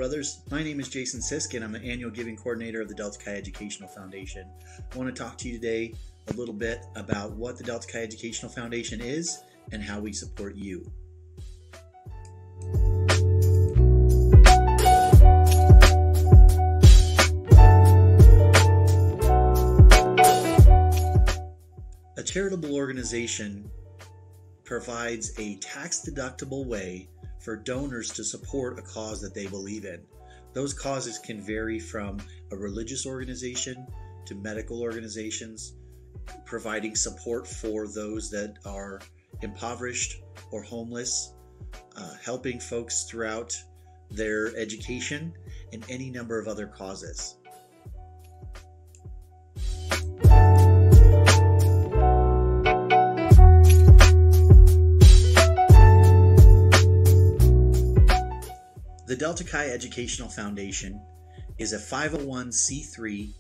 brothers. My name is Jason Sisk, and I'm the annual giving coordinator of the Delta Chi Educational Foundation. I want to talk to you today a little bit about what the Delta Chi Educational Foundation is and how we support you. A charitable organization provides a tax-deductible way for donors to support a cause that they believe in. Those causes can vary from a religious organization to medical organizations, providing support for those that are impoverished or homeless, helping folks throughout their education, and any number of other causes. The Delta Chi Educational Foundation is a 501c3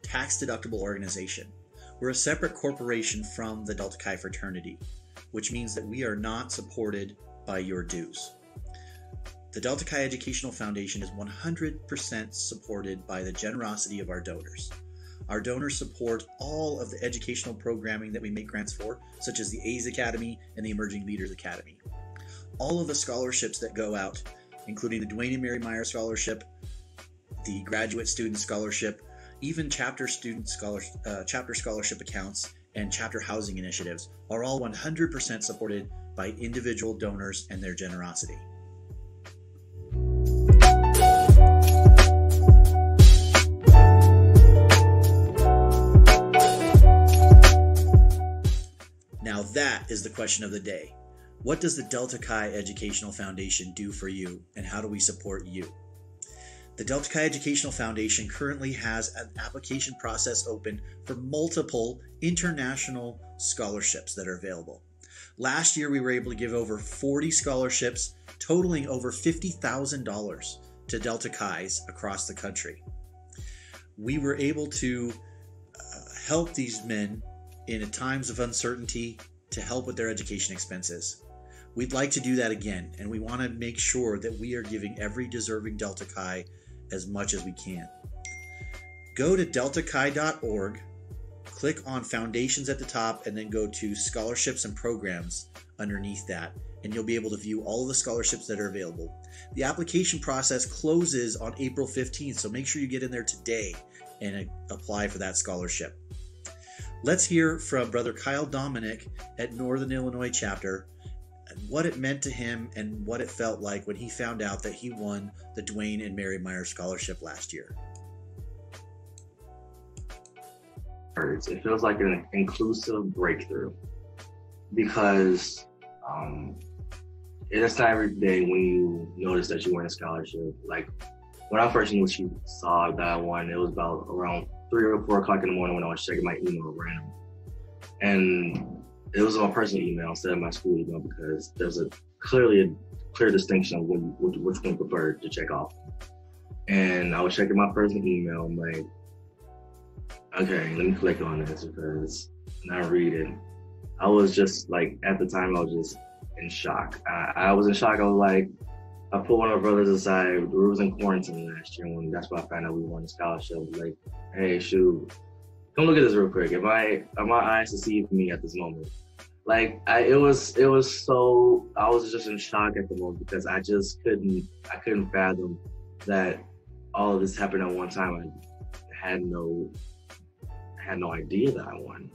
tax-deductible organization. We're a separate corporation from the Delta Chi fraternity, which means that we are not supported by your dues. The Delta Chi Educational Foundation is 100% supported by the generosity of our donors. Our donors support all of the educational programming that we make grants for, such as the A's Academy and the Emerging Leaders Academy. All of the scholarships that go out, including the Dwayne and Mary Meyer Scholarship, the Graduate Student Scholarship, even chapter scholarship accounts, and chapter housing initiatives, are all 100% supported by individual donors and their generosity. Now that is the question of the day. What does the Delta Chi Educational Foundation do for you, and how do we support you? The Delta Chi Educational Foundation currently has an application process open for multiple international scholarships that are available. Last year, we were able to give over 40 scholarships totaling over $50,000 to Delta Chi's across the country. We were able to help these men in times of uncertainty to help with their education expenses. We'd like to do that again, and we want to make sure that we are giving every deserving Delta Chi as much as we can. Go to deltachi.org, click on Foundations at the top, and then go to Scholarships and Programs underneath that, and you'll be able to view all of the scholarships that are available. The application process closes on April 15th, so make sure you get in there today and apply for that scholarship. Let's hear from Brother Kyle Dominic at Northern Illinois chapter and what it meant to him and what it felt like when he found out that he won the Dwayne and Mary Meyer Scholarship last year. It feels like an inclusive breakthrough because it's not every day when you notice that you win a scholarship. Like when I first saw that I won, it was about around 3 or 4 o'clock in the morning when I was checking my email randomly. And it was my personal email instead of my school email because there's clearly a clear distinction of which one preferred to check off. And I was checking my personal email. I'm like, okay, let me click on this because when I read it, I was just like, at the time, I was just in shock. I was in shock. I was like, I pulled one of my brothers aside. We was in quarantine last year, and that's why I found out we won a scholarship. I was like, hey, shoot, come look at this real quick. Am my eyes deceiving me at this moment? Like, I was just in shock at the moment because I couldn't fathom that all of this happened at one time. I had no idea that I won.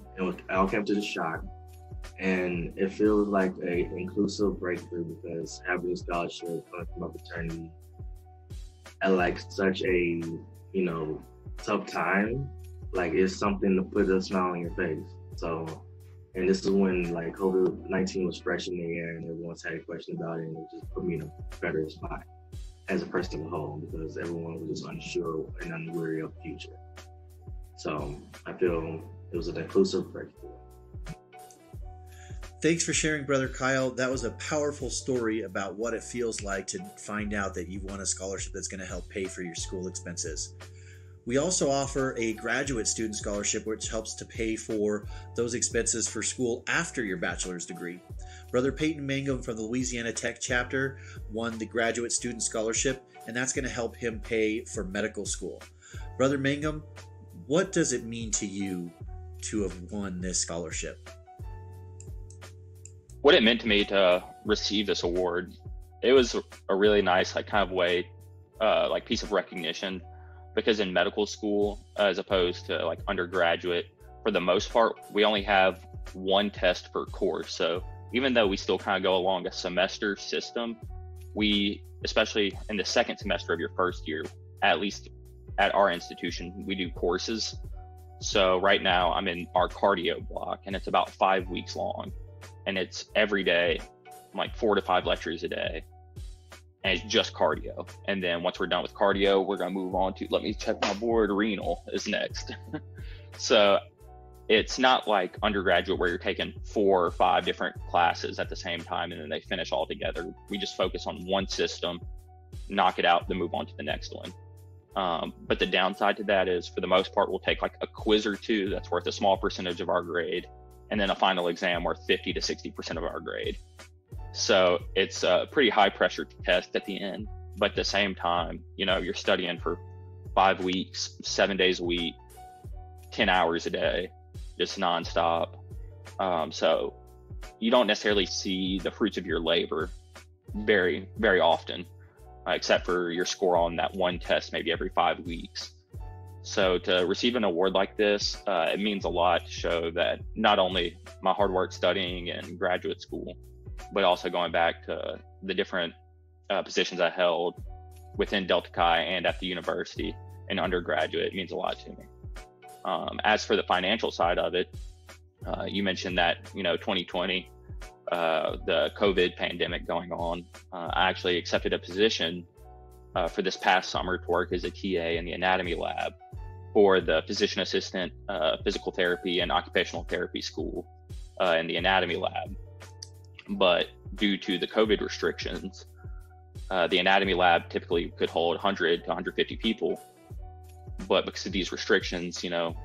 I all came to the shock. And it feels like a inclusive breakthrough because having a scholarship coming from my fraternity at like such a, tough time, like it's something to put a smile on your face. So, and this is when like COVID-19 was fresh in the air and everyone's had a question about it, and it just put me in a better spot as a person as a whole because everyone was just unsure and unwary of the future. So I feel it was an inclusive breakthrough. Thanks for sharing, Brother Kyle. That was a powerful story about what it feels like to find out that you've won a scholarship that's going to help pay for your school expenses. We also offer a graduate student scholarship, which helps to pay for those expenses for school after your bachelor's degree. Brother Peyton Mangum from the Louisiana Tech chapter won the graduate student scholarship, and that's going to help him pay for medical school. Brother Mangum, what does it mean to you to have won this scholarship? What it meant to me to receive this award, it was a really nice, like, kind of way, like, piece of recognition, because in medical school, as opposed to like undergraduate, for the most part, we only have one test per course. So even though we still kind of go along a semester system, we, especially in the second semester of your first year, at least at our institution, we do courses. So right now I'm in our cardio block, and it's about 5 weeks long, and it's every day, like 4 to 5 lectures a day, and it's just cardio. And then once we're done with cardio, we're going to move on to, let me check my board, renal is next. So it's not like undergraduate where you're taking 4 or 5 different classes at the same time and then they finish all together. We just focus on one system, knock it out, then move on to the next one. But the downside to that is, for the most part, we'll take like a quiz or two that's worth a small percentage of our grade, and then a final exam worth 50 to 60% of our grade. So it's a pretty high pressure test at the end. But at the same time, you know, you're studying for 5 weeks, 7 days a week, 10 hours a day, just nonstop. So you don't necessarily see the fruits of your labor very, very often, except for your score on that one test maybe every 5 weeks. So to receive an award like this, it means a lot to show that not only my hard work studying in graduate school, but also going back to the different positions I held within Delta Chi and at the university in undergraduate, it means a lot to me. As for the financial side of it, you mentioned that, you know, 2020, the COVID pandemic going on, I actually accepted a position for this past summer to work as a TA in the anatomy lab for the physician assistant physical therapy and occupational therapy school in the anatomy lab. But due to the COVID restrictions, the anatomy lab typically could hold 100 to 150 people. But because of these restrictions, you know,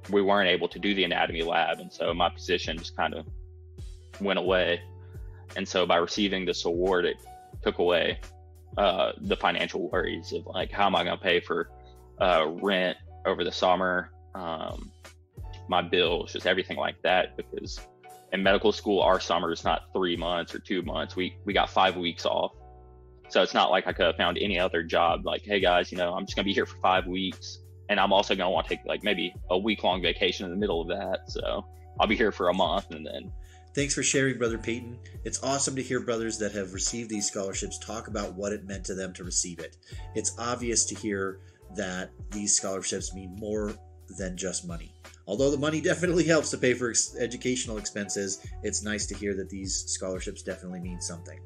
we weren't able to do the anatomy lab. And so my position just kind of went away. And so by receiving this award, it took away the financial worries of like, how am I going to pay for rent over the summer, my bills, just everything like that. Because in medical school, our summer is not 3 months or 2 months. We got 5 weeks off. So it's not like I could have found any other job like, hey guys, you know, I'm just gonna be here for 5 weeks, and I'm also gonna want to take like maybe a week-long vacation in the middle of that. So I'll be here for a month and then. Thanks for sharing, Brother Peyton. It's awesome to hear brothers that have received these scholarships talk about what it meant to them to receive it. It's obvious to hear that these scholarships mean more than just money. Although the money definitely helps to pay for educational expenses, it's nice to hear that these scholarships definitely mean something.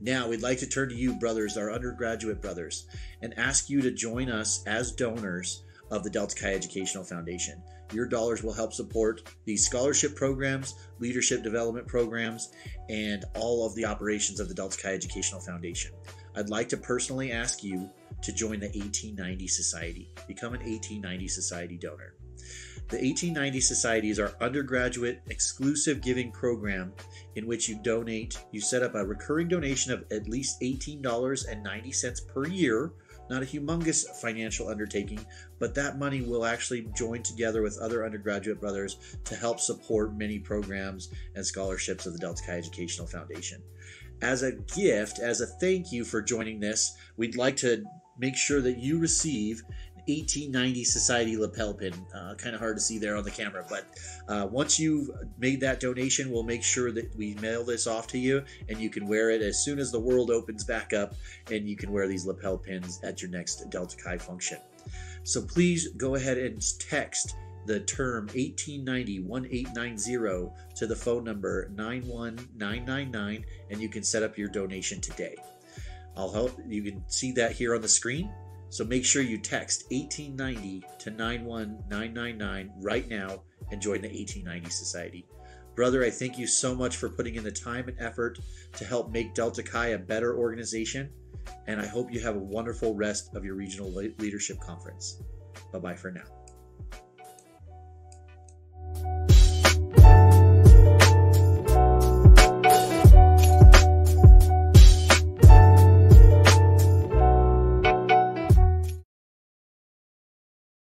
Now, we'd like to turn to you, brothers, our undergraduate brothers, and ask you to join us as donors of the Delta Chi Educational Foundation. Your dollars will help support these scholarship programs, leadership development programs, and all of the operations of the Delta Chi Educational Foundation. I'd like to personally ask you to join the 1890 Society. Become an 1890 Society donor. The 1890 Society is our undergraduate exclusive giving program in which you set up a recurring donation of at least $18.90 per year. Not a humongous financial undertaking, but that money will actually join together with other undergraduate brothers to help support many programs and scholarships of the Delta Chi Educational Foundation. As a gift, as a thank you for joining this, we'd like to make sure that you receive 1890 Society lapel pin. Kind of hard to see there on the camera, but once you've made that donation, we'll make sure that we mail this off to you, and you can wear it as soon as the world opens back up, and you can wear these lapel pins at your next Delta Chi function. So please go ahead and text the term 1890-1890 to the phone number 91999, and you can set up your donation today. I'll help. You can see that here on the screen. So make sure you text 1890 to 91999 right now and join the 1890 Society. Brother, I thank you so much for putting in the time and effort to help make Delta Chi a better organization, and I hope you have a wonderful rest of your regional leadership conference. Bye-bye for now.